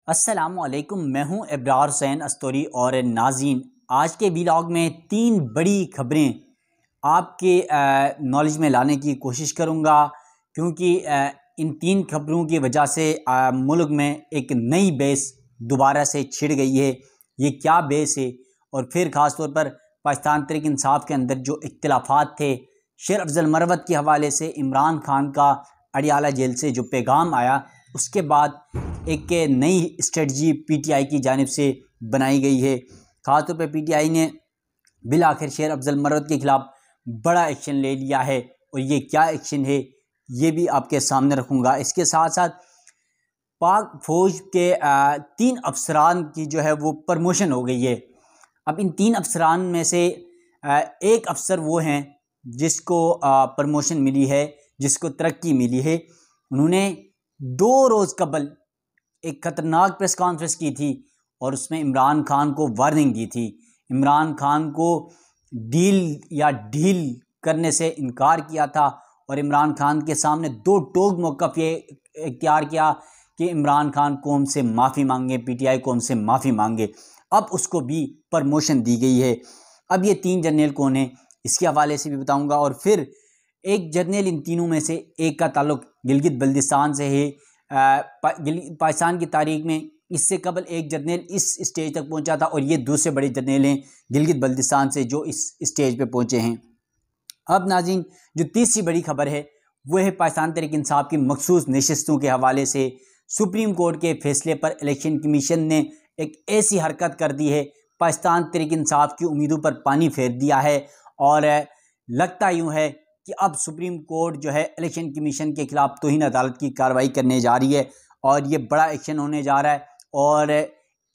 अस्सलामुअलैकुम, मैं हूं इब्रार हुसैन अस्तोरी। और नाज़रीन, आज के व्लॉग में 3 बड़ी खबरें आपके नॉलेज में लाने की कोशिश करूंगा, क्योंकि इन 3 खबरों की वजह से मुल्क में एक नई बहस दोबारा से छिड़ गई है। ये क्या बहस है? और फिर ख़ास तौर पर पाकिस्तान तहरीक इंसाफ के अंदर जो इख्तिलाफात थे, शेर अफजल मरवत के हवाले से इमरान खान का अडियाला जेल से जो पैगाम आया, उसके बाद एक नई स्ट्रेटजी पीटीआई की जानिब से बनाई गई है। ख़ासतौर पर पीटीआई ने बिल आखिर शेर अफजल मरवत के ख़िलाफ़ बड़ा एक्शन ले लिया है, और ये क्या एक्शन है ये भी आपके सामने रखूँगा। इसके साथ साथ पाक फ़ौज के 3 अफसरान की जो है वो प्रमोशन हो गई है। अब इन 3 अफसरान में से एक अफसर वो हैं जिसको प्रमोशन मिली है, जिसको तरक्की मिली है। उन्होंने 2 रोज़ कबल एक ख़तरनाक प्रेस कॉन्फ्रेंस की थी और उसमें इमरान खान को वार्निंग दी थी। इमरान खान को डील करने से इनकार किया था, और इमरान खान के सामने 2 टोक मौक़िफ़ ये इख्तियार किया कि इमरान खान कौम से माफ़ी मांगे, पीटीआई कौम से माफ़ी मांगे। अब उसको भी प्रमोशन दी गई है। अब ये 3 जर्नल कौन है इसके हवाले से भी बताऊंगा। और फिर एक जर्नल, इन तीनों में से एक का ताल्लुक़ गिलगित बल्तिस्तान से है। पाकिस्तान की तारीख़ में इससे कबल एक जर्नल इस स्टेज तक पहुंचा था, और ये दूसरे बड़े जर्नल हैं गिलगित बल्तिस्तान से जो इस स्टेज पे पहुंचे हैं। अब नाज़रीन, जो तीसरी बड़ी खबर है वो है पाकिस्तान तहरीक इंसाफ की मखसूस नशिस्तों के हवाले से। सुप्रीम कोर्ट के फैसले पर इलेक्शन कमीशन ने एक ऐसी हरकत कर दी है, पाकिस्तान तहरीक इंसाफ की उम्मीदों पर पानी फेर दिया है। और लगता यूँ है कि अब सुप्रीम कोर्ट जो है इलेक्शन कमीशन के ख़िलाफ़ तौहीन अदालत की कार्रवाई करने जा रही है, और ये बड़ा एक्शन होने जा रहा है। और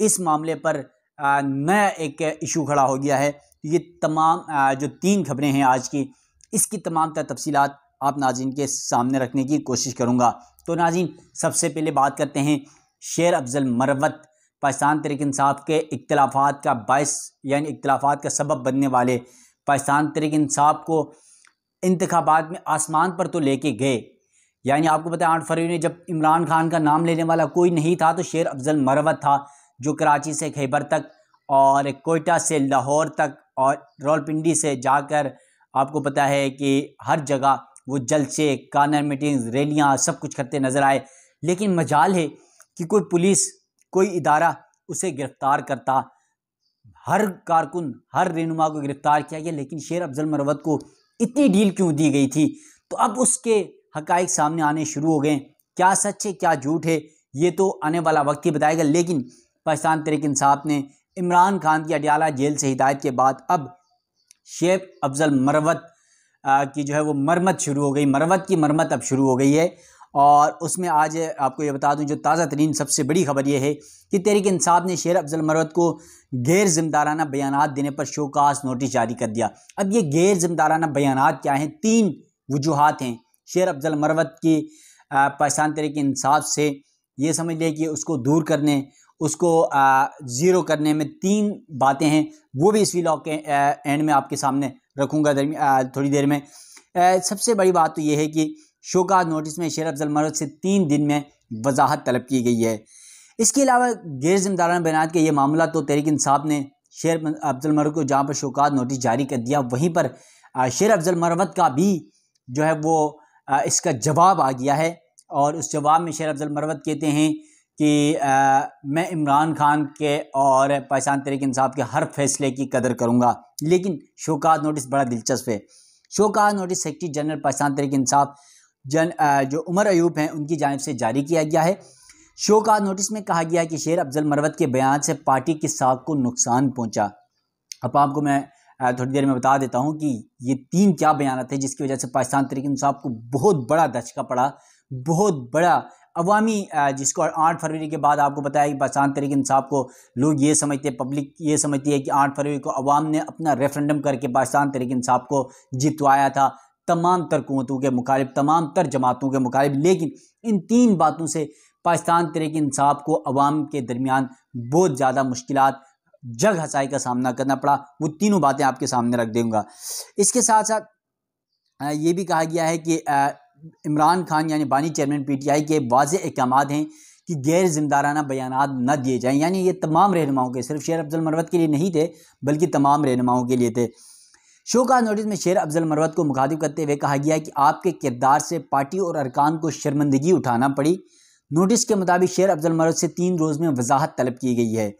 इस मामले पर नया एक इशू खड़ा हो गया है। ये तमाम जो 3 खबरें हैं आज की, इसकी तमाम तफसीलात आप नाज़रीन के सामने रखने की कोशिश करूँगा। तो नाज़रीन, सबसे पहले बात करते हैं शेर अफजल मरवत, पाकिस्तान तहरीक इंसाफ के इख्तिलाफात का बायस यानी इख्तिलाफात का सबब बनने वाले। पाकिस्तान तहरीक इंसाफ को इंतखाबात में आसमान पर तो लेके गए। यानी आपको पता है 8 फरवरी ने जब इमरान खान का नाम लेने वाला कोई नहीं था, तो शेर अफजल मरवत था, जो कराची से खैबर तक और कोयटा से लाहौर तक और रावलपिंडी से जाकर आपको पता है कि हर जगह वो जलसे, कार्नर मीटिंग्स, रैलियाँ सब कुछ करते नज़र आए। लेकिन मजाल है कि कोई पुलिस, कोई इदारा उसे गिरफ़्तार करता। हर कारकुन, हर रहनुमा को गिरफ़्तार किया गया, लेकिन शेर अफजल मरवत को इतनी डील क्यों दी गई थी? तो अब उसके हक़ाइक़ सामने आने शुरू हो गए। क्या सच है, क्या झूठ है, ये तो आने वाला वक्त ही बताएगा। लेकिन पाकिस्तान तहरीक इंसाफ ने इमरान खान की अडियाला जेल से हिदायत के बाद अब शेर अफजल मरवत की जो है वो मरम्मत शुरू हो गई। मरवत की मरम्मत अब शुरू हो गई है। और उसमें आज आपको ये बता दूं, जो ताज़ा तरीन सबसे बड़ी खबर ये है कि तहरीक इंसाफ ने शेर अफजल मरवत को गैर ज़िम्मेदाराना बयानात देने पर शोकास नोटिस जारी कर दिया। अब ये गैर ज़िम्मेदाराना बयानात क्या हैं? 3 वजूहात हैं शेर अफजल मरवत की पाकिस्तान तहरीक इंसाफ से। ये समझ लें कि उसको दूर करने, उसको ज़ीरो करने में 3 बातें हैं, वो भी इस व्लॉग के एंड में आपके सामने रखूँगा थोड़ी देर में। सबसे बड़ी बात तो ये है कि शोकास नोटिस में शेर अफजल मरवत से 3 दिन में वजाहत तलब की गई है। इसके अलावा गैर ज़िम्मेदाराना बयानात का ये मामला, तो तहरीक इंसाफ ने शेर अफजल मरवत को जहाँ पर शोकास नोटिस जारी कर दिया, वहीं पर शेर अफजल मरवत का भी जो है वो इसका जवाब आ गया है। और उस जवाब में शेर अफजल मरवत कहते हैं कि मैं इमरान खान के और पाकिस्तान तहरीक इंसाफ के हर फैसले की कदर करूँगा। लेकिन शोकास नोटिस बड़ा दिलचस्प है। Show cause notice secretary general Pakistan Tehreek Insaf जो उमर अयूब हैं उनकी जानिब से जारी किया गया है। शोकास नोटिस में कहा गया है कि शेर अफजल मरवत के बयान से पार्टी की साख को नुकसान पहुँचा। अब आपको मैं थोड़ी देर में बता देता हूँ कि ये 3 क्या बयान थे जिसकी वजह से पाकिस्तान तहरीक इंसाफ को बहुत बड़ा धचका पड़ा, बहुत बड़ा अवामी, जिसको 8 फरवरी के बाद आपको बताया कि पाकिस्तान तहरीक इंसाफ को लोग ये समझते, पब्लिक ये समझती है कि 8 फरवरी को अवाम ने अपना रेफरेंडम करके पाकिस्तान तहरीक इंसाफ को जितवाया था, तमाम तर कुव्वतों के मुखालिफ, तमाम तर जमातों के मुखालिफ। लेकिन इन 3 बातों से पाकिस्तान तहरीक इंसाफ को अवाम के दरमियान बहुत ज़्यादा मुश्किलात, जग हसाई का सामना करना पड़ा। वो तीनों बातें आपके सामने रख दूँगा। इसके साथ साथ ये भी कहा गया है कि इमरान खान यानी बानी चेयरमैन पीटीआई के वाज़ेह अहकामात हैं कि गैर जिम्मेदाराना बयानात न दिए जाएं। यानी ये तमाम रहनुमाओं के, सिर्फ शेर अफजल मरवत के लिए नहीं थे बल्कि तमाम रहनुमाओं के लिए थे। शोकाज नोटिस में शेर अफजल मरवत को मुखातिब करते हुए कहा गया है कि आपके किरदार से पार्टी और अरकान को शर्मिंदगी उठाना पड़ी। नोटिस के मुताबिक शेर अफजल मरवत से 3 रोज़ में वजाहत तलब की गई है,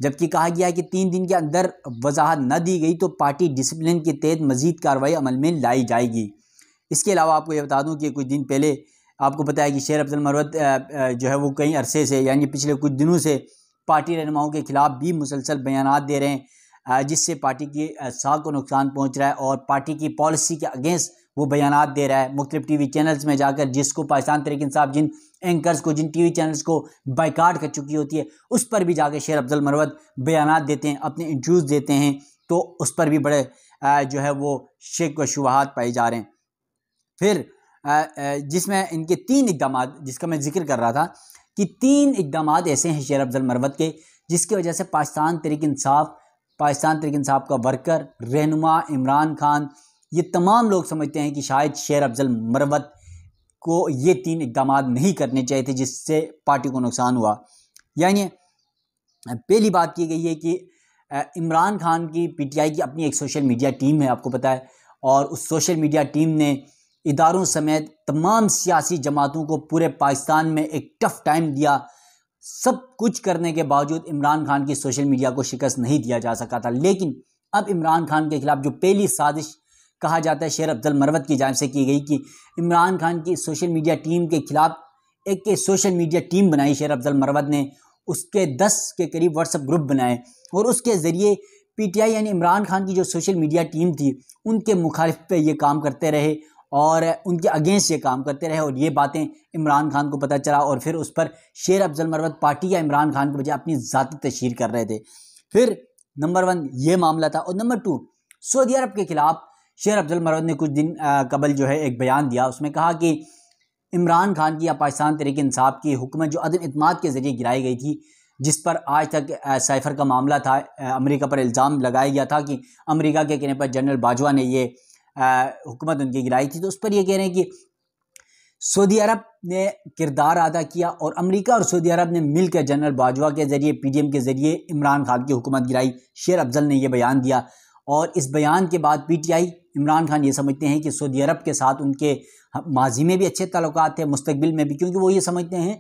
जबकि कहा गया है कि 3 दिन के अंदर वजाहत न दी गई तो पार्टी डिसिप्लिन के तहत मजीद कार्रवाई अमल में लाई जाएगी। इसके अलावा आपको ये बता दूं कि कुछ दिन पहले आपको पता है कि शेर अफजल मरवत जो है वो कई अरसे से, यानी पिछले कुछ दिनों से पार्टी रहनुमाओं के खिलाफ भी मुसलसल बयानात दे रहे हैं, जिससे पार्टी की साख को नुकसान पहुंच रहा है और पार्टी की पॉलिसी के अगेंस्ट वो बयानात दे रहा है। मुख्तलिफ टीवी चैनल्स में जाकर, जिसको पाकिस्तान तहरीक इंसाफ जिन एंकर्स को, जिन टीवी चैनल्स को बाइकाट कर चुकी होती है, उस पर भी जाकर शेर अफजल मरवत बयानात देते हैं, अपने इंटरव्यूज़ देते हैं, तो उस पर भी बड़े जो है वो शेक व शुबहात पाए जा रहे हैं। फिर जिसमें इनके 3 इक़दाम, जिसका मैं जिक्र कर रहा था कि 3 इक़दाम ऐसे हैं शेर अफजल मरवत के, जिसकी वजह से पाकिस्तान तहरीक इंसाफ का वर्कर, रहनुमा इमरान खान, ये तमाम लोग समझते हैं कि शायद शेर अफजल मरवत को ये 3 इक़दाम नहीं करने चाहिए थे, जिससे पार्टी को नुकसान हुआ। यानी पहली बात की गई है कि इमरान खान की पीटीआई की अपनी एक सोशल मीडिया टीम है, आपको पता है, और उस सोशल मीडिया टीम ने इदारों समेत तमाम सियासी जमातों को पूरे पाकिस्तान में एक टफ टाइम दिया। सब कुछ करने के बावजूद इमरान खान की सोशल मीडिया को शिकस्त नहीं दिया जा सका था। लेकिन अब इमरान खान के खिलाफ जो पहली साजिश कहा जाता है शेर अफजल मरवत की जानिब से की गई कि इमरान खान की सोशल मीडिया टीम के खिलाफ एक सोशल मीडिया टीम बनाई शेर अफजल मरवत ने, उसके 10 के करीब व्हाट्सएप ग्रुप बनाए और उसके ज़रिए पीटीआई यानी इमरान खान की जो सोशल मीडिया टीम थी उनके मुखालिफ पे ये काम करते रहे और उनके अगेंस्ट ये काम करते रहे, और ये बातें इमरान खान को पता चला और फिर उस पर शेर अफजल मरवत पार्टी या इमरान खान के बजाय अपनी ज़ाती तशहीर कर रहे थे। फिर नंबर 1 ये मामला था, और नंबर 2 सऊदी अरब के खिलाफ शेर अफजल मरवत ने कुछ दिन कबल जो है एक बयान दिया। उसमें कहा कि इमरान खान की या पाकिस्तान तहरीक इंसाफ की हुकूमत जो अदम इत्मीनाद के ज़रिए गिराई गई थी, जिस पर आज तक साइफर का मामला था, अमेरिका पर इल्ज़ाम लगाया गया था कि अमेरिका के कहने पर जनरल बाजवा ने ये हुकूमत उनकी गिराई थी, तो उस पर ये कह रहे हैं कि सऊदी अरब ने किरदार अदा किया और अमेरिका और सऊदी अरब ने मिलकर जनरल बाजवा के ज़रिए, पीडीएम के ज़रिए इमरान खान की हुकूमत गिराई। शेर अफजल ने यह बयान दिया और इस बयान के बाद पीटीआई, इमरान खान ये समझते हैं कि सऊदी अरब के साथ उनके माजी में भी अच्छे ताल्लुकात थे, मुस्तकबिल में भी, क्योंकि वो ये समझते हैं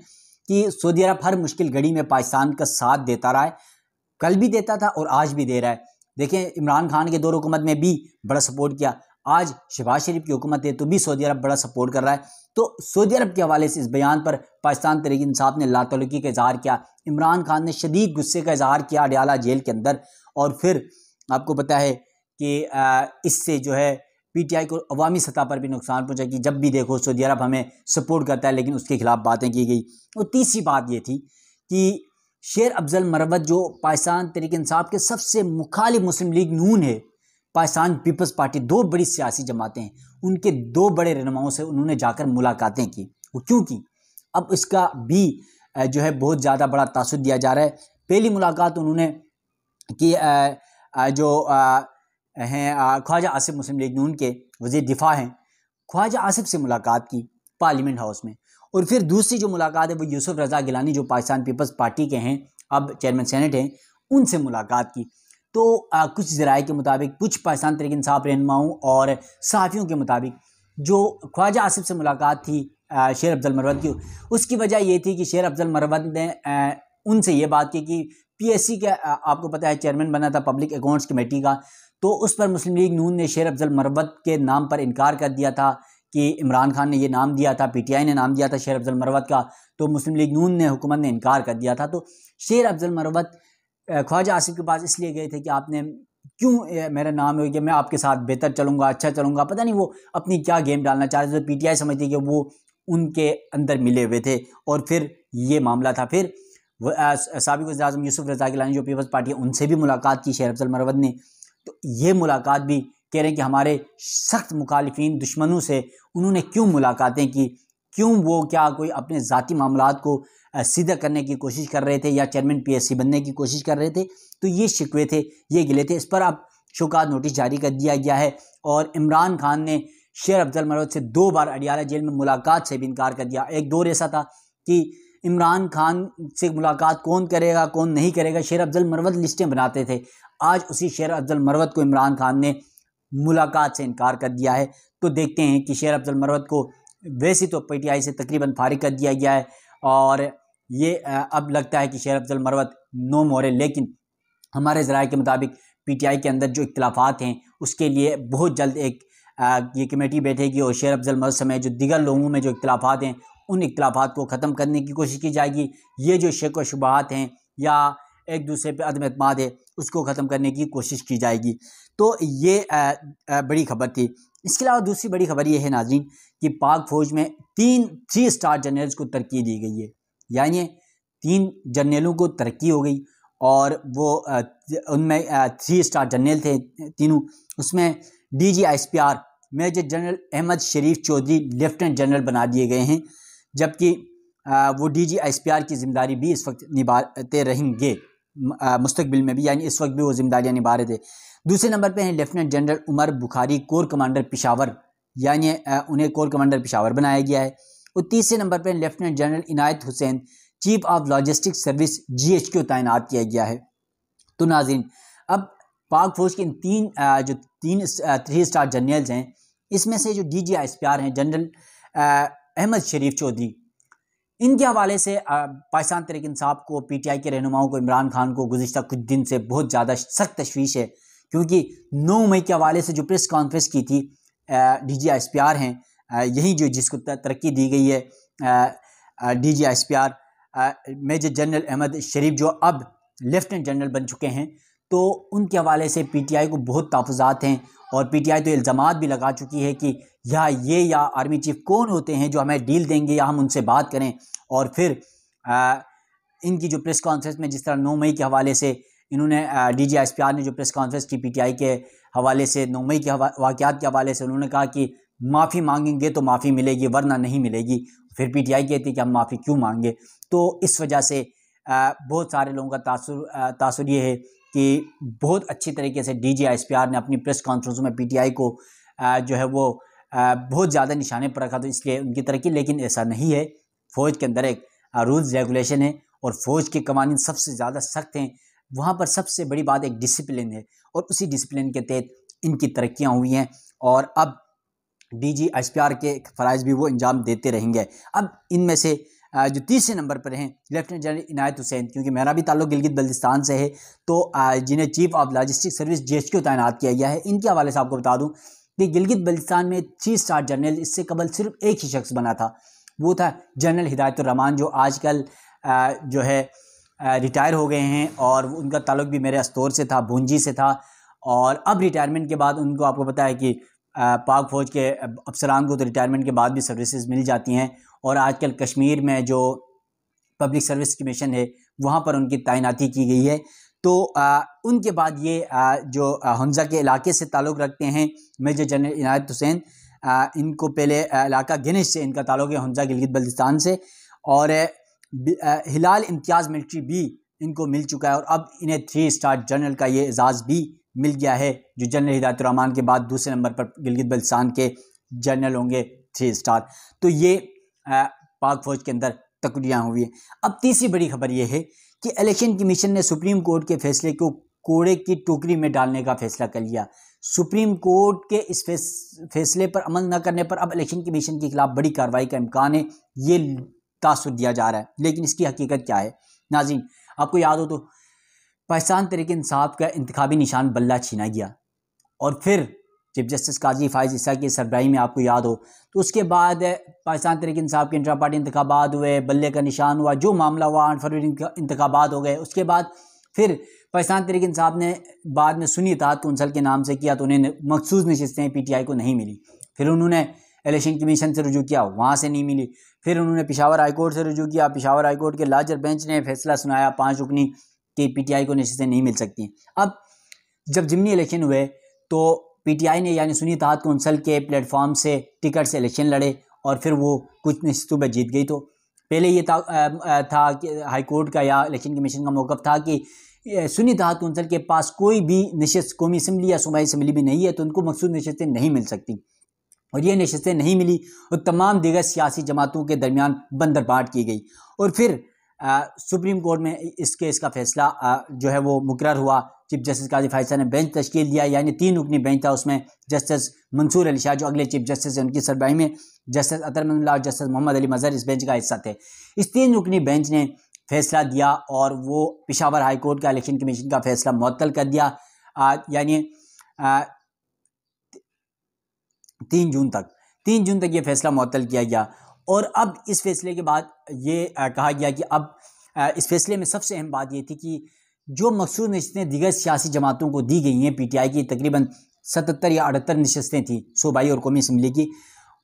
कि सऊदी अरब हर मुश्किल घड़ी में पाकिस्तान का साथ देता रहा है, कल भी देता था और आज भी दे रहा है। देखें, इमरान खान के दौर हुकूमत में भी बड़ा सपोर्ट किया, आज शहबाज शरीफ की हुकूमत है तो भी सऊदी अरब बड़ा सपोर्ट कर रहा है। तो सऊदी अरब के हवाले से इस बयान पर पाकिस्तान तहरीक इंसाफ ने लातल्लुकी का इजहार किया। इमरान खान ने शदीद गुस्से का इजहार किया अडयाला जेल के अंदर, और फिर आपको पता है कि इससे जो है पीटीआई को अवामी सतह पर भी नुकसान पहुंचा कि जब भी देखो सऊदी अरब हमें सपोर्ट करता है, लेकिन उसके खिलाफ बातें की गई। और तीसरी बात ये थी कि शेर अफजल मरवत जो पाकिस्तान तहरीक इंसाफ के सबसे मुखालिफ मुस्लिम लीग नून है, पाकिस्तान पीपल्स पार्टी, 2 बड़ी सियासी जमातें हैं, उनके 2 बड़े रहनुमाओं से उन्होंने जाकर मुलाकातें की। वो क्यों की? अब इसका भी जो है बहुत ज़्यादा बड़ा तासुर दिया जा रहा है। पहली मुलाकात उन्होंने की जो हैं ख्वाजा आसिफ, मुस्लिम लीग नून के वज़ीर दिफा हैं, ख्वाजा आसिफ से मुलाकात की पार्लियामेंट हाउस में। और फिर दूसरी जो मुलाकात है वो यूसुफ रज़ा गिलानी जो पाकिस्तान पीपल्स पार्टी के हैं, अब चेयरमैन सेनेट हैं, उनसे मुलाकात की। तो कुछ ज़राए के मुताबिक, कुछ पाकिस्तान तहरीक इंसाफ रहनुमाओं और सहाफ़ियों के मुताबिक, जो ख्वाजा आसिफ से मुलाकात थी शेर अफजल मरवत की, उसकी वजह ये थी कि शेर अफजल मरवत ने उनसे ये बात की कि पीएससी का आपको पता है चेयरमैन बना था पब्लिक अकाउंट्स कमेटी का, तो उस पर मुस्लिम लीग नून ने शेर अफजल मरवत के नाम पर इनकार कर दिया था कि इमरान खान ने ये नाम दिया था, पीटीआई ने नाम दिया था शेर अफजल मरवत का, तो मुस्लिम लीग नून ने, हुकूमत ने इनकार कर दिया था। तो शेर अफजल मरवत ख्वाजा आसिफ के पास इसलिए गए थे कि आपने क्यों मेरा नाम है कि मैं आपके साथ बेहतर चलूँगा, अच्छा चलूँगा, पता नहीं वो अपनी क्या गेम डालना चाह रहे थे। तो पीटीआई समझती कि वो उनके अंदर मिले हुए थे और फिर ये मामला था। फिर साबिक़ वज़ीर-ए-आज़म यूसुफ रज़ा गिलानी जो पीपल्स पार्टी है, उनसे भी मुलाकात की शेर अफजल मरवत ने। तो ये मुलाकात भी कह रहे हैं कि हमारे सख्त मुखालिफिन दुश्मनों से उन्होंने क्यों मुलाकातें की, क्यों वो क्या कोई अपने ज़ाती मामलात को सीधा करने की कोशिश कर रहे थे या चेयरमैन पीएससी बनने की कोशिश कर रहे थे। तो ये शिकवे थे, ये गिले थे। इस पर अब शोकात नोटिस जारी कर दिया गया है और इमरान खान ने शेर अफजल मरवत से 2 बार अडयाला जेल में मुलाकात से भी इनकार कर दिया। एक दौर ऐसा था कि इमरान खान से मुलाकात कौन करेगा कौन नहीं करेगा, शेर अफजल मरवत लिस्टें बनाते थे। आज उसी शेर अफजल मरवत को इमरान खान ने मुलाकात से इनकार कर दिया है। तो देखते हैं कि शेर अफजल मरवत को वैसे तो पीटीआई से तकरीबन फारिग कर दिया गया है और ये अब लगता है कि शेर अफजल मरवत नो मोर है, लेकिन हमारे ज़राए के मुताबिक पीटीआई के अंदर जो इख्तिलाफात हैं उसके लिए बहुत जल्द एक ये कमेटी बैठेगी और शेर अफजल मरवत समेत जो दिगर लोगों में जो इख्तिलाफात हैं उन इख्तिलाफात को ख़त्म करने की कोशिश की जाएगी। ये जो शक व शुबहात हैं या एक दूसरे पे अदम एतमाद है उसको ख़त्म करने की कोशिश की जाएगी। तो ये बड़ी खबर थी। इसके अलावा दूसरी बड़ी खबर ये है नाज़रीन कि पाक फ़ौज में 3 स्टार जनरल्स को तरक्की दी गई है, यानी 3 जनरलों को तरक्की हो गई और वो उनमें 3 स्टार जनरल थे तीनों। उसमें DGISPR मेजर जनरल अहमद शरीफ चौधरी लेफ्टिनेंट जनरल बना दिए गए हैं, जबकि वो DGISPR की ज़िम्मेदारी भी इस वक्त निभाते रहेंगे मुस्तकबिल में भी, यानी इस वक्त भी वो जिम्मेदारियाँ निभा रहे थे। दूसरे नंबर पे हैं lieutenant general Umar Bukhari corps commander Peshawar, यानी उन्हें कोर कमांडर पिशावर बनाया गया है। और तीसरे नंबर पे lieutenant general Inayat Hussain chief of logistics service GHQ तैनात किया गया है। तो नाज़रीन अब पाक फौज के इन 3 स्टार जनरल्स हैं, इसमें से जो DGISPR हैं जनरल अहमद शरीफ चौधरी, इनके हवाले से पाकिस्तान तहरीक इंसाफ को, PTI के रहनुमाओं को, इमरान खान को गुज़िश्ता कुछ दिन से बहुत ज़्यादा सख्त तशवीश है, क्योंकि 9 मई के हवाले से जो प्रेस कॉन्फ्रेंस की थी DGISPR हैं, यही जो जिसको तरक्की दी गई है DGISPR मेजर जनरल अहमद शरीफ जो अब लेफ्टिनेंट जनरल बन चुके हैं, तो उनके हवाले से PTI को बहुत तहफ़्फ़ुज़ात हैं और PTI तो इल्ज़ामात भी लगा चुकी है कि या आर्मी चीफ कौन होते हैं जो हमें डील देंगे या हम उनसे बात करें। और फिर इनकी जो प्रेस कॉन्फ्रेंस में जिस तरह 9 मई के हवाले से इन्होंने DGISPR ने जो प्रेस कॉन्फ्रेंस की PTI के हवाले से 9 मई के वाक़यात के हवाले से उन्होंने कहा कि माफ़ी मांगेंगे तो माफ़ी मिलेगी वरना नहीं मिलेगी। फिर PTI कहती कि हम माफ़ी क्यों मांगे। तो इस वजह से बहुत सारे लोगों का तासुर ये है कि बहुत अच्छी तरीके से DGISPR ने अपनी प्रेस कॉन्फ्रेंस में PTI को जो है वो बहुत ज़्यादा निशाने पर रखा, तो इसलिए उनकी तरक्की, लेकिन ऐसा नहीं है। फ़ौज के अंदर एक रूल्स रेगुलेशन है और फ़ौज के कवानीन सबसे ज़्यादा सख्त हैं। वहाँ पर सबसे बड़ी बात एक डिसिप्लिन है और उसी डिसिप्लिन के तहत इनकी तरक्कियाँ हुई हैं और अब DGISPR के फ़राइज़ भी वो अंजाम देते रहेंगे। अब इनमें से जो तीसरे नंबर पर हैं लेफ्टिनेंट जनरल इनायत हुसैन, क्योंकि मेरा भी ताल्लुक़ गिलगित बल्तिस्तान से है, तो जिन्हें chief of logistics service GHQ तैनात किया गया है। इनके हवाले से आपको बता दूं कि गिलगित बल्तिस्तान में 3 स्टार जनरल इससे कबल सिर्फ एक ही शख्स बना था, वो था जनरल हिदायतुर रहमान, जो आजकल जो है रिटायर हो गए हैं और उनका ताल्लुक़ भी मेरे अस्तौर से था, भूंजी से था। और अब रिटायरमेंट के बाद उनको, आपको पता है कि पाक फ़ौज के अफसरान को तो रिटायरमेंट के बाद भी सर्विसेज मिल जाती हैं और आजकल कश्मीर में जो पब्लिक सर्विस कमीशन है वहाँ पर उनकी तैनाती की गई है। तो उनके बाद ये जो हमज़ा के इलाके से ताल्लुक़ रखते हैं मेजर जनरल इनायत हुसैन, इनको पहले इलाका गिनिश से इनका ताल्लुक़ है, हमज़ा गिलगित बल्तिस्तान से। और हिलाल इम्तियाज़ मिलिट्री भी इनको मिल चुका है और अब इन्हें 3 स्टार जनरल का ये एजाज़ भी मिल गया है, जो जनरल हिदायतुर रहमान के बाद दूसरे नंबर पर गिलगित बल्तिस्तान के जनरल होंगे 3 स्टार। तो ये पाक फ़ौज के अंदर तकड़ियाँ हुई हैं। अब तीसरी बड़ी खबर यह है कि इलेक्शन कमीशन ने सुप्रीम कोर्ट के फैसले को कूड़े की टोकरी में डालने का फैसला कर लिया। सुप्रीम कोर्ट के इस फैसले पर अमल न करने पर अब इलेक्शन कमीशन के खिलाफ बड़ी कार्रवाई का इम्कान है, ये तासुर दिया जा रहा है। लेकिन इसकी हकीकत क्या है नाज़रीन, आपको याद हो तो पाकिस्तान तहरीक इंसाफ का इंतखाबी निशान बल्ला छीना गया और फिर चीफ जस्टिस काजी फ़ाइज़ ईसा की सरबराही में, आपको याद हो, तो उसके बाद पाकिस्तान तहरीक इंसाफ के इंट्रा पार्टी इंतखाबात हुए, बल्ले का निशान हुआ, जो मामला हुआ 8 फरवरी इंतखाबात हो गए। उसके बाद फिर पाकिस्तान तहरीक इंसाफ ने बाद में सुन्नी इत्तेहाद कौंसल के नाम से किया, तो उन्हें मखसूस नशिस्तें PTI को नहीं मिली। फिर उन्होंने इलेक्शन कमीशन से रुजू किया, वहाँ से नहीं मिली। फिर उन्होंने पेशावर हाई कोर्ट से रुजू किया, पेशावर हाई कोर्ट के लार्जर बेंच ने फैसला सुनाया 5 रुकनी कि PTI को नशिस्तें नहीं मिल सकती। अब जब ज़िमनी इलेक्शन हुए तो PTI ने यानी सुन्नी इत्तेहाद कौंसल के प्लेटफॉर्म से टिकट से इलेक्शन लड़े और फिर वो कुछ नशिस्तों पर जीत गई। तो पहले ये था कि हाई कोर्ट का या इलेक्शन कमीशन का मौक़िफ़ था कि सुन्नी इत्तेहाद कौंसल के पास कोई भी नशिस्त कौमी असम्बली या सूबाई असम्बली भी नहीं है, तो उनको मखसूस नशिस्तें नहीं मिल सकती। और ये नशस्तें नहीं मिली और तमाम दीगर सियासी जमातों के दरमियान बंदरबाट की गई। और फिर सुप्रीम कोर्ट में इस केस का फैसला जो है वो मुकर्रर हुआ। चीफ जस्टिस काजी फायद ने बेंच तश्कील दिया, यानी 3 रुकनी बेंच था। उसमें जस्टिस मंसूर अली शाह जो अगले चीफ जस्टिस हैं उनकी सरबराही में, जस्टिस अतर मंजूर और जस्टिस मोहम्मद अली मजहर इस बेंच का हिस्सा थे। इस 3 रुकनी बेंच ने फैसला दिया और वो पेशावर हाई कोर्ट का इलेक्शन कमीशन का फैसला मुअत्तल कर दिया, यानी 3 जून तक ये फैसला मुअत्तल किया गया। और अब इस फैसले के बाद ये कहा गया कि अब इस फैसले में सबसे अहम बात ये थी कि जो मखसूस नशस्तें दीगर सियासी जमातों को दी गई हैं, पीटीआई की तकरीबन 77 या 78 नशस्तें थी सूबाई और कौमी असम्बली की,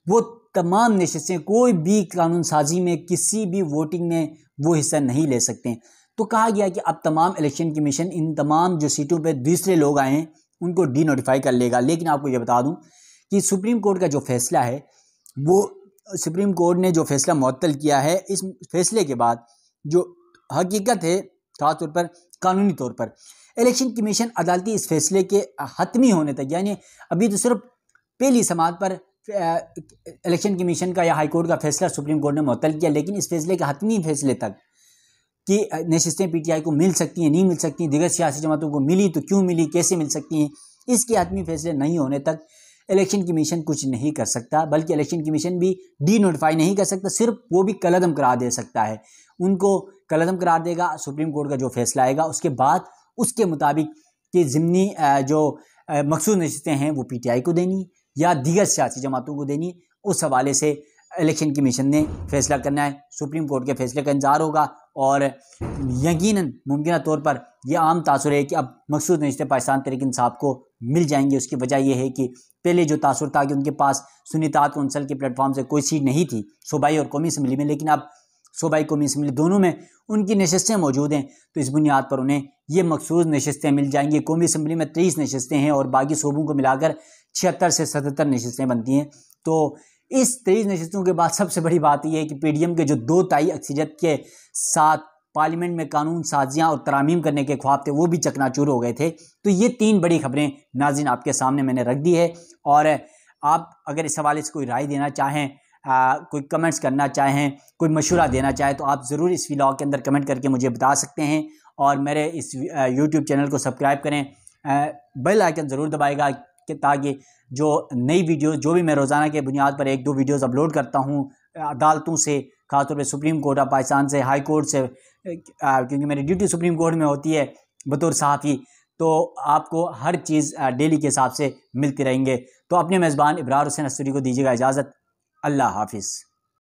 वो तमाम नशस्तें कोई भी कानून साजी में किसी भी वोटिंग में वो हिस्सा नहीं ले सकते। तो कहा गया कि अब तमाम इलेक्शन कमीशन इन तमाम जो सीटों पर दूसरे लोग आए हैं उनको डी नोटिफाई कर लेगा। लेकिन आपको ये बता दूं कि सुप्रीम कोर्ट का जो फैसला है, वो सुप्रीम कोर्ट ने जो फैसला मुअत्तल किया है, इस फैसले के बाद जो हकीकत है खासतौर पर कानूनी तौर पर इलेक्शन कमीशन अदालती इस फैसले के हतमी होने तक, यानी अभी तो सिर्फ पहली समाअत पर इलेक्शन कमीशन का या हाई कोर्ट का फैसला सुप्रीम कोर्ट ने मुअत्तल किया, लेकिन इस फैसले के हतमी फैसले तक कि नशस्तें पीटीआई को मिल सकती हैं नहीं मिल सकती, दीगर सियासी जमातों को मिली तो क्यों मिली, कैसे मिल सकती हैं, इसके हतमी फैसले नहीं होने तक इलेक्शन कमीशन कुछ नहीं कर सकता। बल्कि इलेक्शन कमीशन भी डी नोटिफाई नहीं कर सकता, सिर्फ वो भी कलअदम करार दे सकता है। उनको कलअदम करार देगा सुप्रीम कोर्ट का जो फैसला आएगा, उसके बाद उसके मुताबिक कि ज़िमनी जो मखसूस नशस्तें हैं वो पीटीआई को देनी या दीगर सियासी जमातों को देनी, उस हवाले से इलेक्शन कमीशन ने फैसला करना है। सुप्रीम कोर्ट के फैसले का इंतजार होगा और यकीनन मुमकिन तौर पर यह आम तासुर है कि अब मखसूस नशस्तें पाकिस्तान तहरीक इंसाफ को मिल जाएंगी। उसकी वजह यह है कि पहले जो तासुर था कि उनके पास सुन्नी इत्तेहाद कौंसिल के प्लेटफॉर्म से कोई सीट नहीं थी सूबाई और कौमी असम्बली में, लेकिन अब सूबाई कौमी असम्बली दोनों में उनकी नशस्तें मौजूद हैं। तो इस बुनियाद पर उन्हें ये मखसूस नशस्तें मिल जाएंगी। कौमी असम्बली में 23 नशस्तें हैं और बाकी सूबों को मिलाकर 76 से 77 नशस्तें बनती हैं। तो इस 23 नशस्तों के बाद सबसे बड़ी बात यह है कि पीडीएम के जो 2/3 अक्सरियत के साथ पार्लियामेंट में कानून साजियाँ और तरमीम करने के ख्वाब थे वो भी चकनाचूर हो गए थे। तो ये 3 बड़ी खबरें नाज़रीन आपके सामने मैंने रख दी है। और आप अगर इस हवाले से कोई राय देना चाहें, कोई कमेंट्स करना चाहें, कोई मशवरा देना चाहें, तो आप ज़रूर इस व्लॉग के अंदर कमेंट करके मुझे बता सकते हैं। और मेरे इस यूट्यूब चैनल को सब्सक्राइब करें, बेल आइकन ज़रूर दबाएगा कि ताकि जो नई वीडियो जो भी मैं रोज़ाना के बुनियाद पर 1-2 वीडियोज़ अपलोड करता हूँ अदालतों से, खासतौर पर सुप्रीम कोर्ट ऑफ पाकिस्तान से, हाई कोर्ट से, क्योंकि मेरी ड्यूटी सुप्रीम कोर्ट में होती है बतौर सहाफ़ी, तो आपको हर चीज़ डेली के हिसाब से मिलती रहेंगे। तो अपने मेज़बान इब्रार हुसैन अस्तूरी को दीजिएगा इजाज़त। अल्लाह हाफिज़।